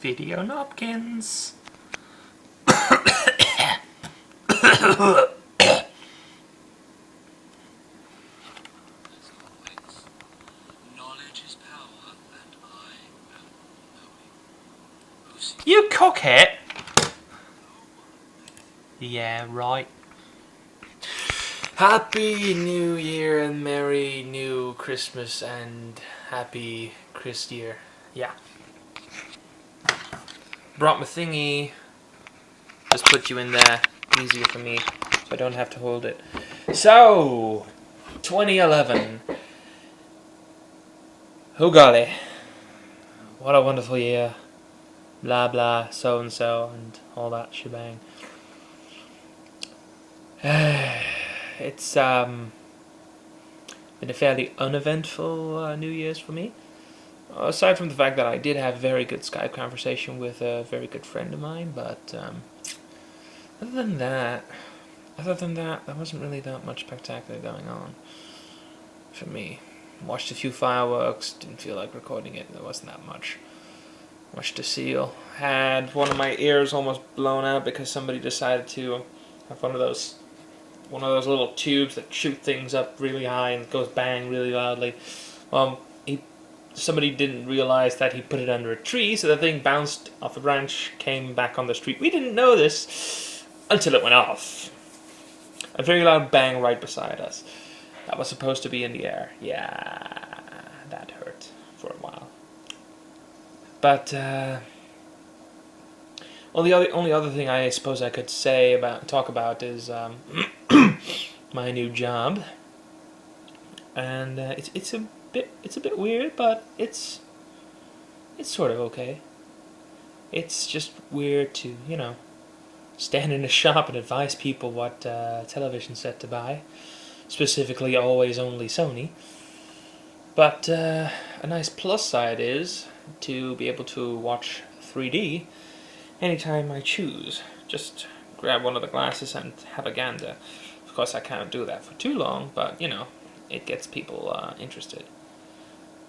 Video napkins. You cockhead! Yeah, right. Happy New Year and Merry New Christmas and Happy Chris Year. Yeah. Brought my thingy. Just put you in there. Easier for me, so I don't have to hold it. So, 2011. Oh golly. What a wonderful year. Blah blah, so and so, and all that shebang. It's been a fairly uneventful New Year's for me. Aside from the fact that I did have a very good Skype conversation with a very good friend of mine, but other than that, there wasn't really that much spectacular going on for me. Watched a few fireworks, didn't feel like recording it, there wasn't that much to see. Had one of my ears almost blown out because somebody decided to have one of those little tubes that shoot things up really high and goes bang really loudly. Somebody didn't realize that he put it under a tree, so the thing bounced off a branch, came back on the street. We didn't know this until it went off. A very loud bang right beside us. That was supposed to be in the air. Yeah, that hurt for a while. But the only other thing I suppose I could talk about is my new job, and it's a bit weird, but it's sort of okay. It's just weird to stand in a shop and advise people what television set to buy, specifically always only Sony. But a nice plus side is to be able to watch 3D anytime I choose. Just grab one of the glasses and have a gander. Of course I can't do that for too long, but it gets people interested.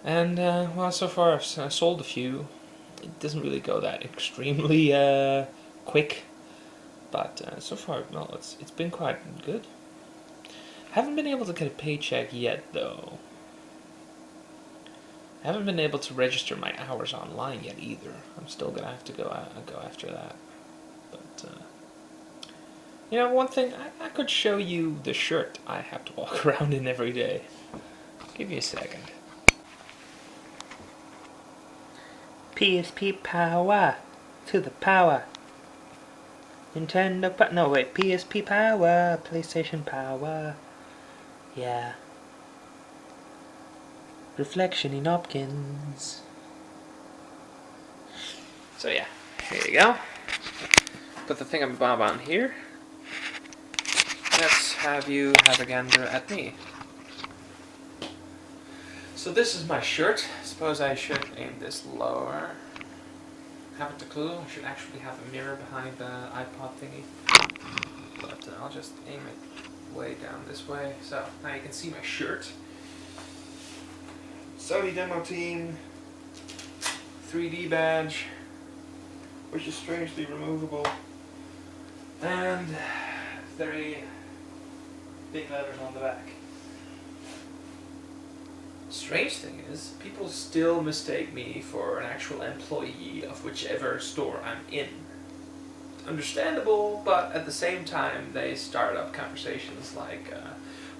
And well, so far I've sold a few. It doesn't really go that extremely quick, but so far, well, it's been quite good. Haven't been able to get a paycheck yet, though. I haven't been able to register my hours online yet either. I'm still gonna have to go after that. But one thing, I could show you the shirt I have to walk around in every day. Give me a second. PSP power to the power. Nintendo no wait, PSP power, PlayStation power. Yeah. Reflection in Hopkins. So yeah, here you go. Put the thingamabob on here. Let's have you have a gander at me. So this is my shirt. Suppose I should aim this lower. Haven't a clue. I should actually have a mirror behind the iPod thingy. But I'll just aim it way down this way. So now you can see my shirt. Sony demo team 3D badge, which is strangely removable, and very big letters on the back. Strange thing is, people still mistake me for an actual employee of whichever store I'm in. Understandable, but at the same time they start up conversations like,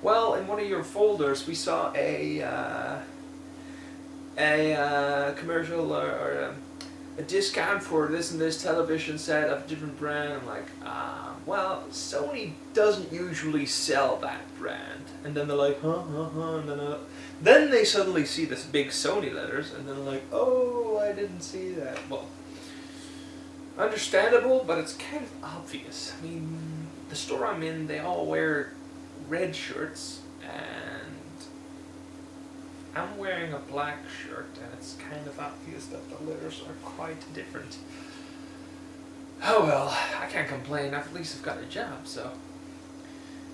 well, in one of your folders we saw a commercial or a discount for this and this television set of a different brand. I'm like, well, Sony doesn't usually sell that brand. And then they're like, huh, and then they suddenly see this big Sony letters, and then they're like, oh, I didn't see that. Well, understandable, but it's kind of obvious. I mean, the store I'm in, they all wear red shirts, and I'm wearing a black shirt, and it's kind of obvious that the letters are quite different. Oh well, I can't complain. At least I've got a job, so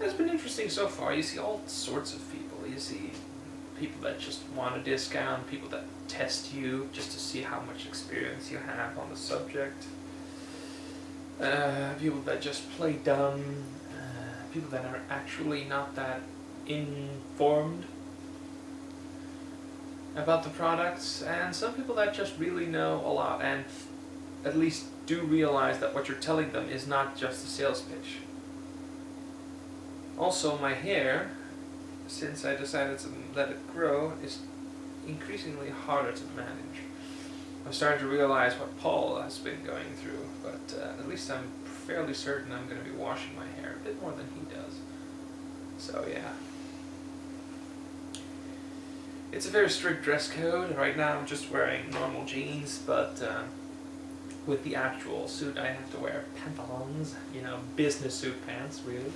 it's been interesting so far. You see all sorts of people. You see people that just want a discount, people that test you just to see how much experience you have on the subject, people that just play dumb, people that are actually not that informed about the products, and some people that just really know a lot and at least do realize that what you're telling them is not just a sales pitch. Also, my hair, since I decided to let it grow, is increasingly harder to manage. I'm starting to realize what Paul has been going through, but at least I'm fairly certain I'm going to be washing my hair a bit more than he does. So yeah. It's a very strict dress code. Right now I'm just wearing normal jeans, but with the actual suit I have to wear pantaloons, you know, business suit pants, really.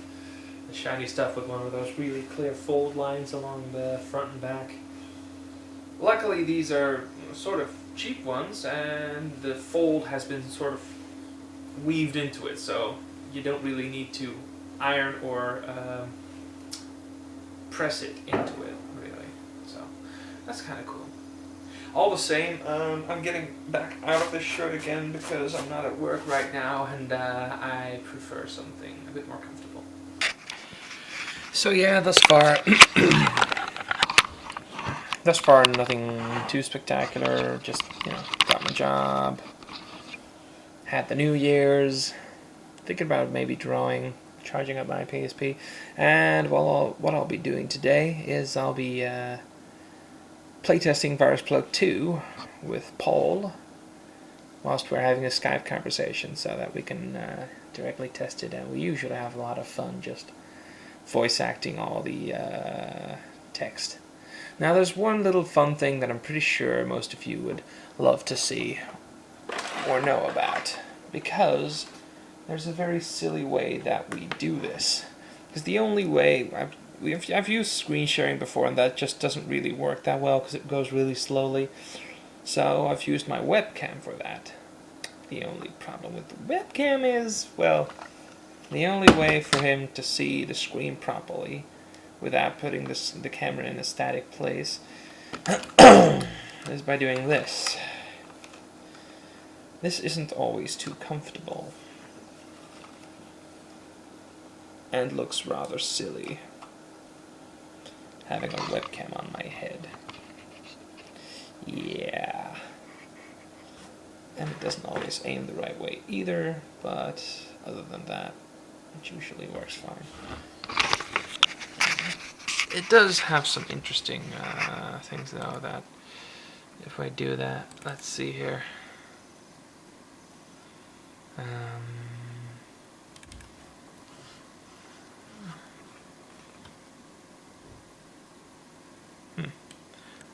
The shiny stuff with one of those really clear fold lines along the front and back. Luckily these are sort of cheap ones, and the fold has been sort of weaved into it, so you don't really need to iron or press it into it, really. So that's kind of cool. All the same, I'm getting back out of this shirt again because I'm not at work right now, and I prefer something a bit more comfortable. So yeah, thus far nothing too spectacular. Just, you know, got my job, had the New Year's, thinking about maybe drawing, charging up my PSP, and what I'll be doing today is I'll be playtesting Virus Plug 2 with Paul whilst we're having a Skype conversation, so that we can directly test it. And we usually have a lot of fun just voice acting all the text. Now there's one little fun thing that I'm pretty sure most of you would love to see or know about, because there's a very silly way that we do this. Because the only way, I've used screen sharing before, and that just doesn't really work that well because it goes really slowly. So I've used my webcam for that. The only problem with the webcam is, well, the only way for him to see the screen properly without putting the camera in a static place is by doing this. This isn't always too comfortable and looks rather silly, having a webcam on my head. Yeah. And it doesn't always aim the right way either, but other than that, it usually works fine. It does have some interesting things though, that if I do that, let's see here.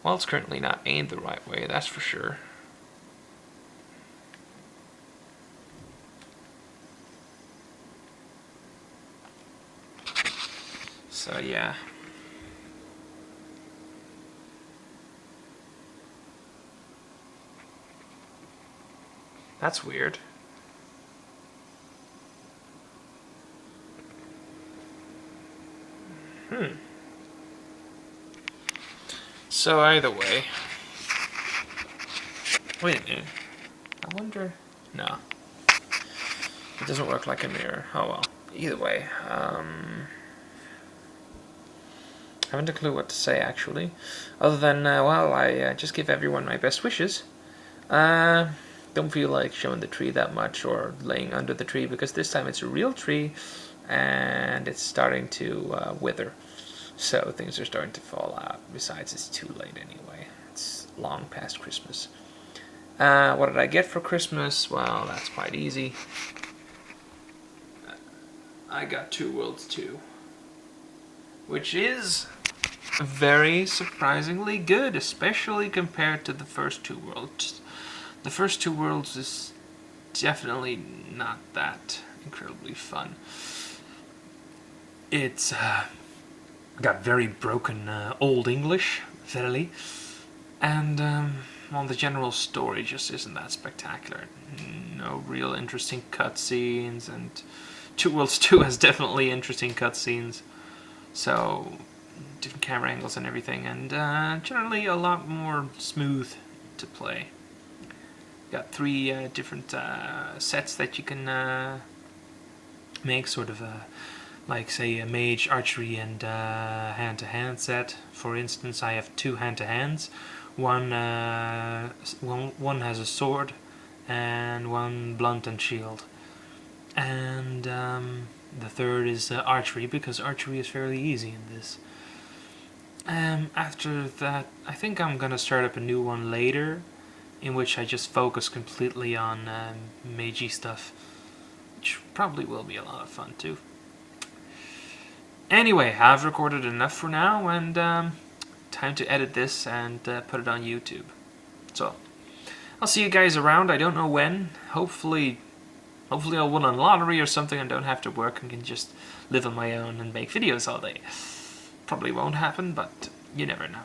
Well, it's currently not aimed the right way, that's for sure. So yeah. That's weird. So either way, wait a minute, I wonder, no, it doesn't work like a mirror. Oh well, either way, haven't a clue what to say actually, other than, well, I just give everyone my best wishes. Don't feel like showing the tree that much or laying under the tree, because this time it's a real tree and it's starting to wither. So things are starting to fall out. Besides, it's too late anyway. It's long past Christmas. What did I get for Christmas? Well, that's quite easy. I got Two Worlds 2, which is very surprisingly good, especially compared to the first Two Worlds. The first Two Worlds is definitely not that incredibly fun. It's got very broken Old English, verily, and well, the general story just isn't that spectacular. No real interesting cutscenes, and Two Worlds 2 has definitely interesting cutscenes, so different camera angles and everything, and generally a lot more smooth to play. Got 3 different sets that you can make, sort of like say a mage, archery, and hand-to-hand set. For instance, I have 2 hand-to-hands. One has a sword, and one blunt and shield. And the third is archery, because archery is fairly easy in this. After that, I think I'm gonna start up a new one later, in which I just focus completely on magey stuff, which probably will be a lot of fun too. Anyway, I've recorded enough for now, and time to edit this and put it on YouTube. So, I'll see you guys around. I don't know when. Hopefully I'll win a lottery or something and don't have to work and can just live on my own and make videos all day. Probably won't happen, but you never know.